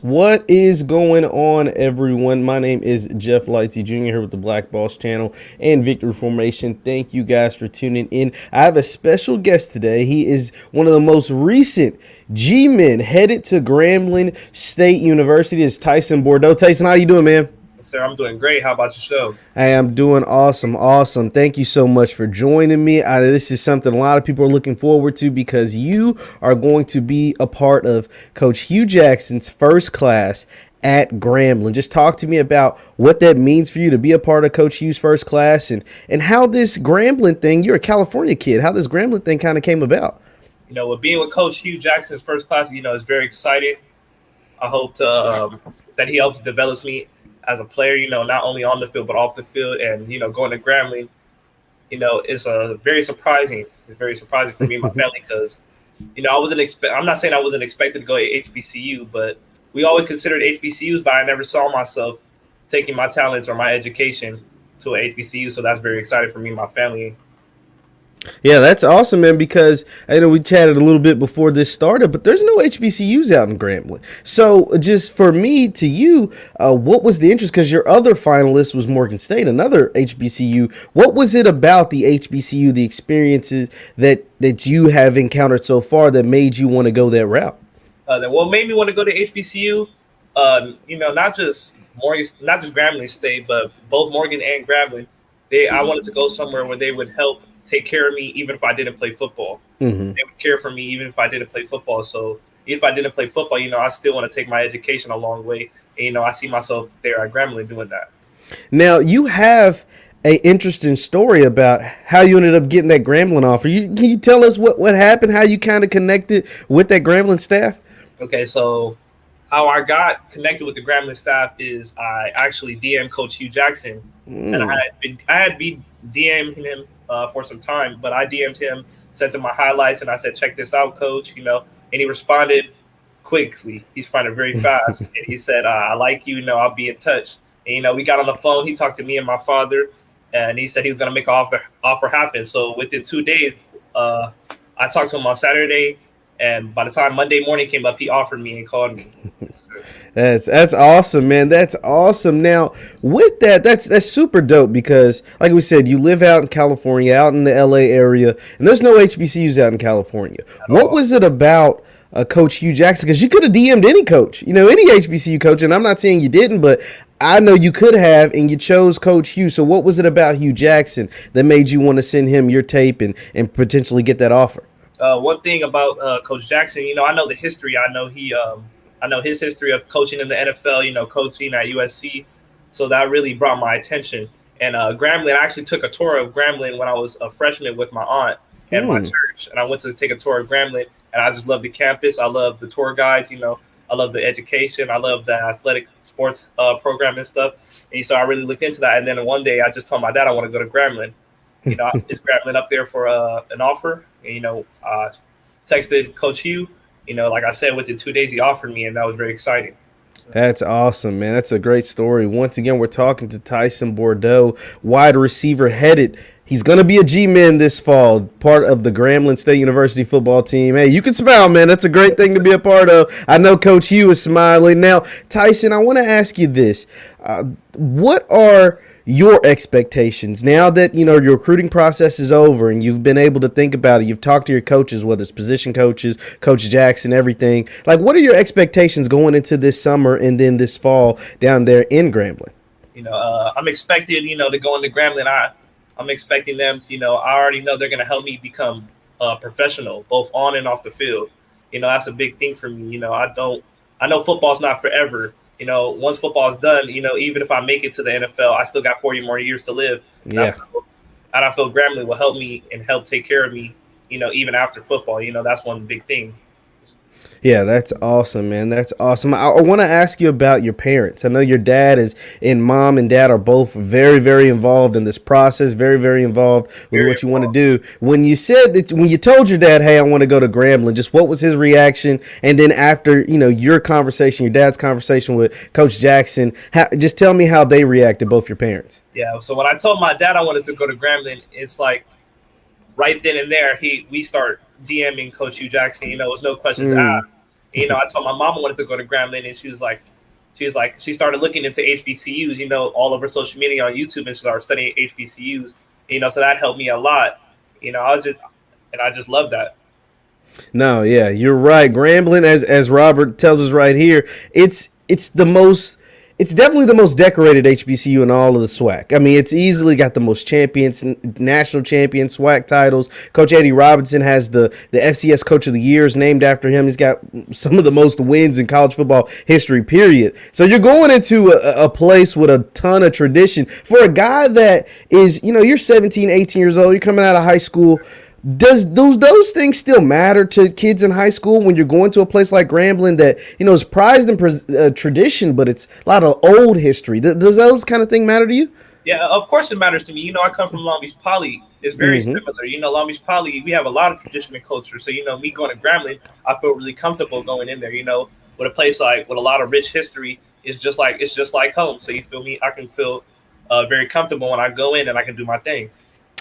What is going on, everyone? My name is Jeff Lightsey Jr. here with the Black Boss Channel and Victory Formation. Thank you guys for tuning in. I have a special guest today. He is one of the most recent G-men headed to Grambling State University. It's Tyson Bordeaux. Tyson, how you doing, man? Sir, I'm doing great. How about yourself? Hey, I'm doing awesome. Awesome. Thank you so much for joining me. This is something a lot of people are looking forward to because you are going to be a part of Coach Hue Jackson's first class at Grambling. Just talk to me about what that means for you to be a part of Coach Hue's first class and how this Grambling thing, you're a California kid, how this Grambling thing kind of came about. With being with Coach Hue Jackson's first class, is very exciting. I hope that he helps develop me as a player, not only on the field but off the field. And going to Grambling, is very surprising. It's very surprising for me and my family because, I'm not saying I wasn't expected to go to HBCU, but we always considered HBCUs, but I never saw myself taking my talents or my education to a HBCU. So that's very exciting for me and my family. Yeah, that's awesome, man, because I know we chatted a little bit before this started, but there's no HBCUs out in Grambling. So just for me to you, what was the interest? Because your other finalist was Morgan State, another HBCU. What was it about the HBCU, the experiences that you have encountered so far that made you want to go that route? Then what made me want to go to HBCU, not just Morgan, not just Grambling State, but both Morgan and Grambling. I wanted to go somewhere where they would help take care of me even if I didn't play football. Mm-hmm. They would care for me even if I didn't play football. So if I didn't play football, I still want to take my education a long way. And, I see myself there at Grambling doing that. Now, you have an interesting story about how you ended up getting that Grambling offer. Can you tell us what happened, how you kind of connected with that Grambling staff? Okay, so how I got connected with the Grambling staff is I actually DM'd Coach Hue Jackson. And I had been DMing him for some time, but I DM'd him, sent him my highlights, and I said, check this out, coach, and he responded quickly. He responded very fast, and he said, I like you, I'll be in touch. And, we got on the phone. He talked to me and my father, and he said he was going to make an offer happen. So within 2 days, I talked to him on Saturday, and by the time Monday morning came up, he offered me and called me. That's awesome, man. That's awesome. Now, with that's super dope because, like we said, you live out in California, out in the LA area, and there's no HBCUs out in California. What was it about Coach Hue Jackson? Because you could have DM'd any coach, any HBCU coach, and I'm not saying you didn't, but I know you could have, and you chose Coach Hue. So what was it about Hue Jackson that made you want to send him your tape and potentially get that offer? One thing about Coach Jackson, I know the history. I know his history of coaching in the NFL, coaching at USC. So that really brought my attention. And Grambling, I actually took a tour of Grambling when I was a freshman with my aunt and my church. And I went to take a tour of Grambling, and I just love the campus. I love the tour guides, I love the education. I love the athletic sports program and stuff. And so I really looked into that. And then one day I just told my dad I want to go to Grambling. Is Grambling up there for an offer? And, texted Coach Hue. Like I said, within 2 days he offered me, and that was very exciting. That's awesome, man. That's a great story. Once again, we're talking to Tyson Bordeaux, wide receiver headed. He's going to be a G-man this fall, part of the Grambling State University football team. Hey, you can smile, man. That's a great thing to be a part of. I know Coach Hue is smiling. Now, Tyson, I want to ask you this. What are your expectations now that your recruiting process is over and you've been able to think about it? You've talked to your coaches, whether it's position coaches, Coach Jackson, everything. Like, what are your expectations going into this summer and then this fall down there in Grambling? I'm expected, to go into Grambling. I'm expecting them to, I already know they're going to help me become professional, both on and off the field. That's a big thing for me. I know football's not forever. Once football is done, even if I make it to the NFL, I still got 40 more years to live. Yeah. And I feel Grambling will help me and help take care of me, even after football. That's one big thing. Yeah, that's awesome, man. That's awesome. I want to ask you about your parents. I know your dad and mom and dad are both very, very involved in this process, very, very involved with what you want to do. When you said that, when you told your dad, hey, I want to go to Grambling, just what was his reaction? And then after, your conversation, your dad's conversation with Coach Jackson, just tell me how they reacted, both your parents. Yeah, so when I told my dad I wanted to go to Grambling, it's like right then and there, we start DMing Coach Hue Jackson. It was no questions asked. I told my mom I wanted to go to Grambling, and she started looking into HBCUs, all over social media on YouTube, and started studying HBCUs. So that helped me a lot. I just love that. No, yeah, you're right. Grambling, as Robert tells us right here, it's definitely the most decorated HBCU in all of the SWAC. I mean, it's easily got the most champions, national champion SWAC titles. Coach Eddie Robinson has the FCS Coach of the Years named after him. He's got some of the most wins in college football history, period. So you're going into a place with a ton of tradition. For a guy that is, you're 17, 18 years old, you're coming out of high school. Does those things still matter to kids in high school when you're going to a place like Grambling that is prized in tradition, but it's a lot of old history? Does those kind of thing matter to you? Yeah, of course it matters to me. I come from Long Beach Poly. It's very similar. Long Beach Poly, we have a lot of tradition and culture. So me going to Grambling, I feel really comfortable going in there. With a place with a lot of rich history, it's just like home. So you feel me? I can feel very comfortable when I go in and I can do my thing.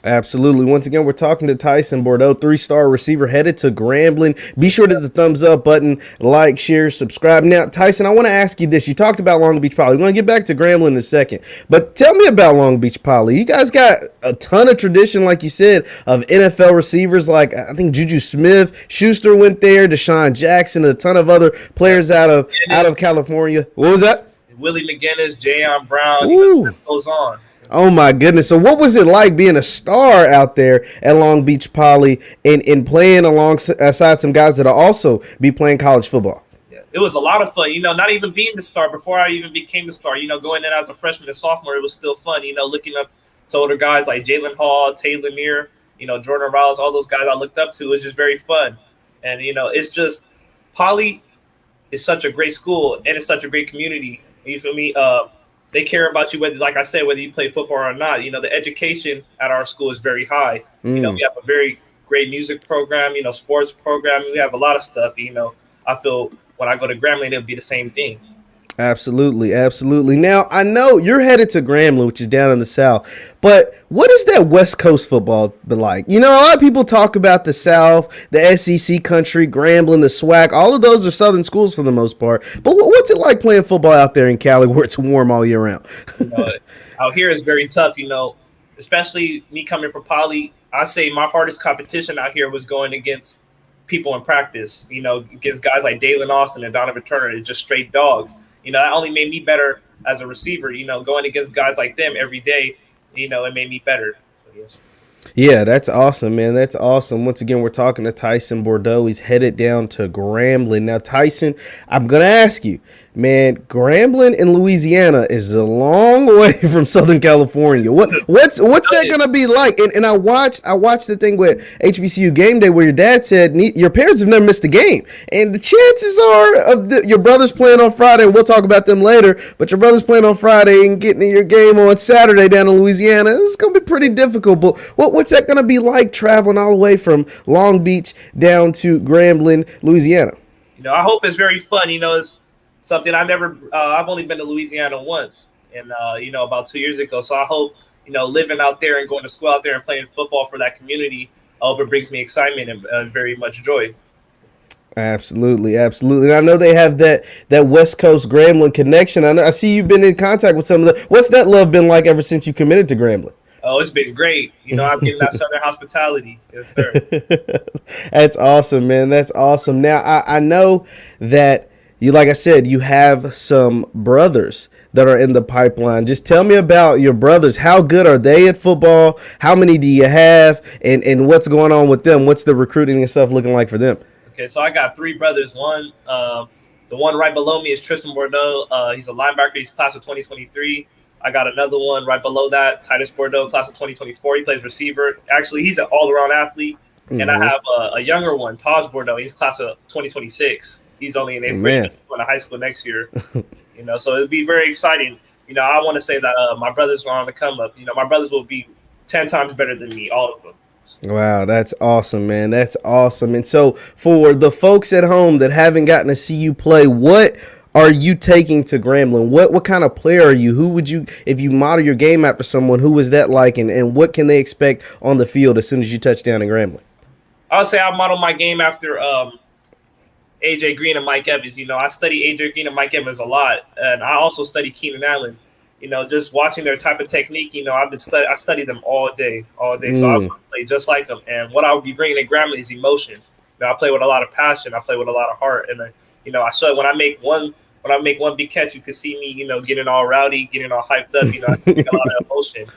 Absolutely. Once again, we're talking to Tyson Bordeaux, 3-star receiver headed to Grambling. Be sure to hit the thumbs up button, like, share, subscribe. Now, Tyson, I want to ask you this. You talked about Long Beach Poly. We're going to get back to Grambling in a second. But tell me about Long Beach Poly. You guys got a ton of tradition, like you said, of NFL receivers like I think Juju Smith-Schuster went there, Deshaun Jackson, a ton of other players out of California. What was that? Willie McGinnis, Jayon Brown. This goes on. Oh, my goodness. So what was it like being a star out there at Long Beach Poly and playing alongside some guys that will also be playing college football? Yeah, it was a lot of fun. Not even being the star before I even became the star, going in as a freshman and sophomore, it was still fun, looking up to older guys like Jalen Hall, Taylor Neer, Jordan Rouse, all those guys I looked up to. It was just very fun. And, it's just Poly is such a great school and it's such a great community. You feel me? They care about you, whether you play football or not. The education at our school is very high. We have a very great music program, sports program. We have a lot of stuff. I feel when I go to Grambling, it'll be the same thing. Absolutely, absolutely. Now, I know you're headed to Grambling, which is down in the South, but what is that West Coast football been like? A lot of people talk about the South, the SEC country, Grambling, the SWAC. All of those are Southern schools for the most part. But what's it like playing football out there in Cali where it's warm all year round? Out here is very tough, especially me coming from Poly. I say my hardest competition out here was going against people in practice, against guys like Dalen Austin and Donovan Turner. It's just straight dogs. That only made me better as a receiver, going against guys like them every day, it made me better. So, yes. Yeah, that's awesome, man. That's awesome. Once again, we're talking to Tyson Bordeaux. He's headed down to Grambling. Now, Tyson, I'm going to ask you, man, Grambling in Louisiana is a long way from Southern California. What's that going to be like? And I watched the thing with HBCU Game Day where your dad said your parents have never missed a game. And the chances are of your brother's playing on Friday, and we'll talk about them later, but your brother's playing on Friday and getting your game on Saturday down in Louisiana, it's going to be pretty difficult. But what's that going to be like traveling all the way from Long Beach down to Grambling, Louisiana? I hope it's very fun. It's something I've only been to Louisiana once, and about 2 years ago. So I hope living out there and going to school out there and playing football for that community, I hope it brings me excitement and very much joy. Absolutely, absolutely. And I know they have that West Coast Grambling connection. I see you've been in contact with some of the. What's that love been like ever since you committed to Grambling? Oh, it's been great. I'm getting that Southern hospitality. Yes, sir. That's awesome, man. That's awesome. Now, I know that you, like I said, you have some brothers that are in the pipeline. Just tell me about your brothers. How good are they at football? How many do you have? And what's going on with them? What's the recruiting and stuff looking like for them? Okay, so I got three brothers. The one right below me is Tristan Bordeaux. He's a linebacker. He's class of 2023. I got another one right below that, Titus Bordeaux, class of 2024. He plays receiver. Actually, he's an all-around athlete. Mm-hmm. And I have a younger one, Taj Bordeaux. He's class of 2026. He's only in 8th grade, going to high school next year. So it'll be very exciting. I want to say that my brothers are on the come up. My brothers will be 10 times better than me, all of them. Wow, that's awesome, man. That's awesome. And so for the folks at home that haven't gotten to see you play, what are you taking to Grambling? What kind of player are you? Who would you, if you model your game after someone, who is that like? And what can they expect on the field as soon as you touch down in Grambling? I would say I model my game after AJ Green and Mike Evans. I study AJ Green and Mike Evans a lot, and I also study Keenan Allen. Just watching their type of technique. I study them all day. So I want to play just like them. And what I would be bringing in Grambling is emotion. I play with a lot of passion. I play with a lot of heart, and I show when I make one big catch, you can see me, getting all rowdy, getting all hyped up. I get a lot of emotion.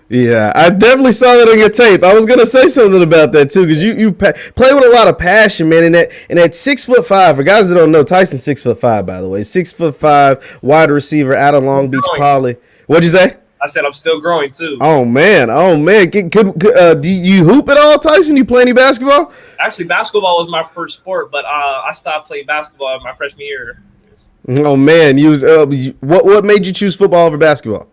Yeah, I definitely saw that on your tape. I was gonna say something about that too, because you play with a lot of passion, man. And at 6'5", for guys that don't know, Tyson's 6'5", by the way, 6'5", wide receiver out of Long Beach Poly. What'd you say? I said I'm still growing too. Oh man. Do you hoop at all, Tyson? You play any basketball? Actually, basketball was my first sport, but I stopped playing basketball my freshman year. Oh man, what made you choose football over basketball?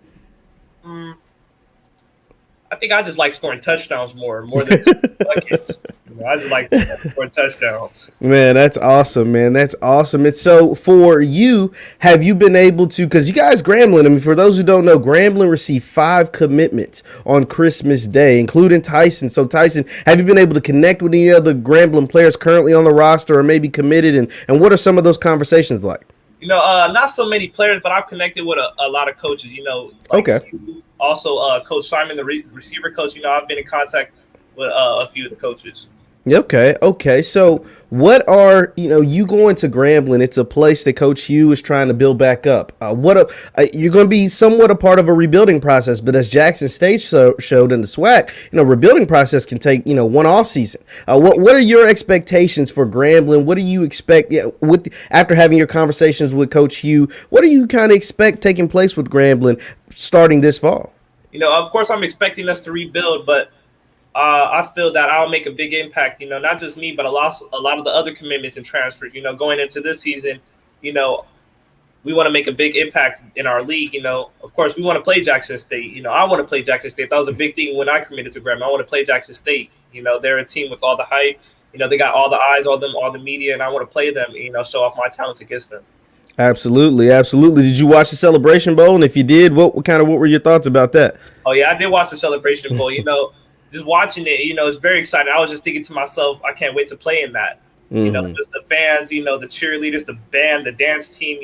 I think I just like scoring touchdowns more than buckets. I just like scoring touchdowns. Man, that's awesome, man. That's awesome. It's so for you, have you been able to, because you guys Grambling, I mean, for those who don't know, Grambling received 5 commitments on Christmas Day, including Tyson. So Tyson, have you been able to connect with any other Grambling players currently on the roster or maybe committed? And what are some of those conversations like? Not so many players, but I've connected with a lot of coaches, Okay. Also, Coach Simon, the receiver coach, I've been in contact with a few of the coaches. Okay. So what are, you going to Grambling? It's a place that Coach Hue is trying to build back up. You're going to be somewhat a part of a rebuilding process, but as Jackson State showed in the SWAC, rebuilding process can take, one off season. What are your expectations for Grambling? What do you expect after having your conversations with Coach Hue? What do you kind of expect taking place with Grambling starting this fall? Of course, I'm expecting us to rebuild, but I feel that I'll make a big impact, not just me, but a lot of the other commitments and transfers, going into this season, we want to make a big impact in our league. Of course, we want to play Jackson State. I want to play Jackson State. That was a big thing when I committed to Grambling. I want to play Jackson State. They're a team with all the hype. They got all the eyes on them, all the media, and I want to play them, show off my talents against them. Absolutely. Did you watch the Celebration Bowl? And if you did, what were your thoughts about that? Oh, yeah, I did watch the Celebration Bowl. Just watching it, it's very exciting. I was just thinking to myself, I can't wait to play in that. Just the fans, the cheerleaders, the band, the dance team,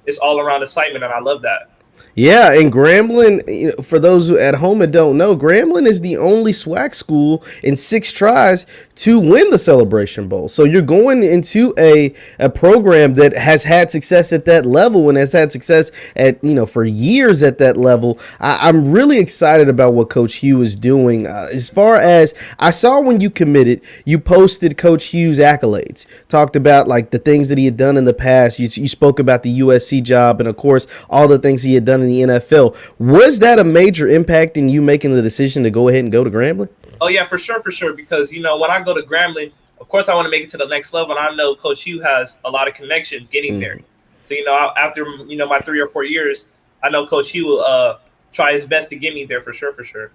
it's all around excitement, and I love that. Yeah, and Grambling, for those who at home that don't know, Grambling is the only SWAC school in 6 tries to win the Celebration Bowl. So you're going into a program that has had success at that level and has had success at, for years at that level. I'm really excited about what Coach Hue is doing. As far as I saw when you committed, you posted Coach Hue's accolades, talked about like the things that he had done in the past. You spoke about the USC job and, of course, all the things he had done in the NFL. Was that a major impact in you making the decision to go ahead and go to Grambling? Oh, yeah, for sure. Because, when I go to Grambling, of course, I want to make it to the next level. And I know Coach Hue has a lot of connections getting there. So, after, my 3 or 4 years, I know Coach Hue will try his best to get me there for sure.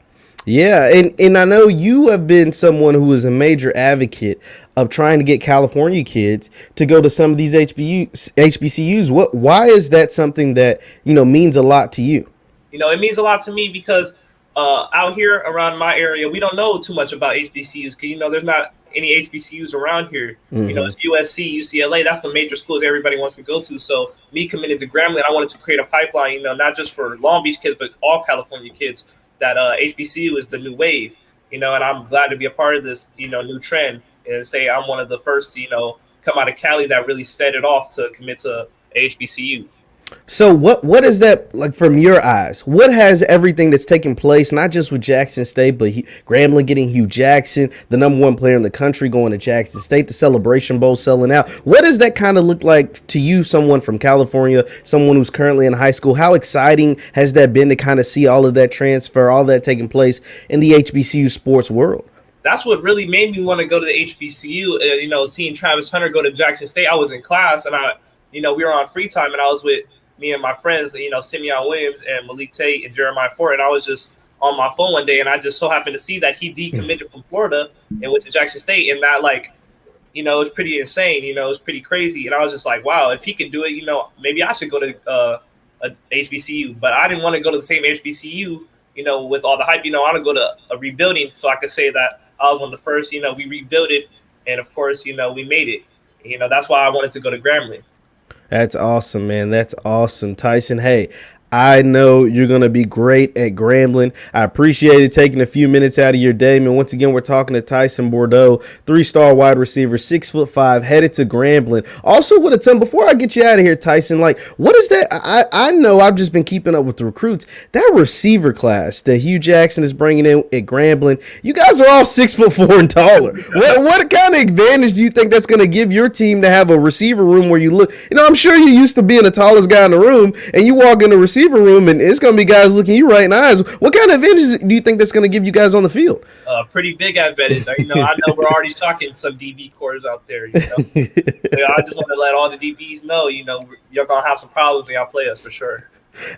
Yeah, and I know you have been someone who is a major advocate of trying to get California kids to go to some of these HBCUs. Why is that something that, means a lot to you? It means a lot to me because out here around my area, we don't know too much about HBCUs because, there's not any HBCUs around here. It's USC, UCLA. That's the major schools everybody wants to go to. So me committed to Grambling, I wanted to create a pipeline, not just for Long Beach kids, but all California kids. That HBCU is the new wave, and I'm glad to be a part of this, new trend and say I'm one of the first to, come out of Cali that really set it off to commit to HBCU. So what is that like from your eyes? What has everything that's taken place, not just with Jackson State, but Grambling getting Hue Jackson, the #1 player in the country going to Jackson State, the Celebration Bowl selling out. What does that kind of look like to you, someone from California, someone who's currently in high school? How exciting has that been to kind of see all of that transfer, all that taking place in the HBCU sports world? That's what really made me want to go to the HBCU. Seeing Travis Hunter go to Jackson State, I was in class and we were on free time and I was with me and my friends, Simeon Williams and Malik Tate and Jeremiah Ford. And I was just on my phone one day and I just so happened to see that he decommitted from Florida and went to Jackson State. And that it was pretty insane, it was pretty crazy. And I was just like, wow, if he could do it, maybe I should go to a HBCU. But I didn't want to go to the same HBCU, with all the hype. I want to go to a rebuilding so I could say that I was one of the first, we rebuilt it. And of course, we made it. You know, that's why I wanted to go to Grambling. That's awesome, man. That's awesome. Tyson, hey, I know you're going to be great at Grambling. I appreciate it taking a few minutes out of your day, man. Once again, we're talking to Tyson Bordeaux, 3-star wide receiver, 6'5", headed to Grambling. Also, with a ton, before I get you out of here, Tyson, like, what is that? I know I've just been keeping up with the recruits. That receiver class that Hue Jackson is bringing in at Grambling, you guys are all 6'4" and taller. What kind of advantage do you think that's going to give your team to have a receiver room where you look? You know, I'm sure you're used to being the tallest guy in the room, and you walk in the receiver room and it's going to be guys looking you right in the eyes. What kind of advantage do you think that's going to give you guys on the field? Pretty big advantage. You know, I know we're already shocking some DB cores out there. You know, so I just want to let all the DBs know, you know, you're going to have some problems when y'all play us for sure.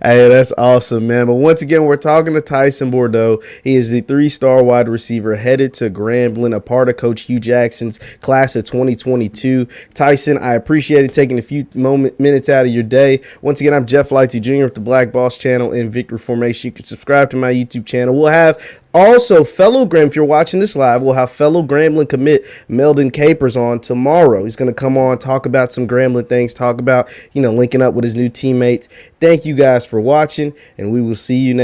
Hey, that's awesome, man. But once again, we're talking to Tyson Bordeaux. He is the 3-star wide receiver headed to Grambling, a part of Coach Hue Jackson's class of 2022. Tyson, I appreciate it taking a few minutes out of your day. Once again, I'm Jeff Lightsey Jr. with the Black Boss channel in Victory Formation. You can subscribe to my YouTube channel. We'll have also, if you're watching this live, we'll have fellow Grambling commit Meldon Capers on tomorrow. He's going to come on, talk about some Grambling things, talk about, linking up with his new teammates. Thank you guys for watching, and we will see you next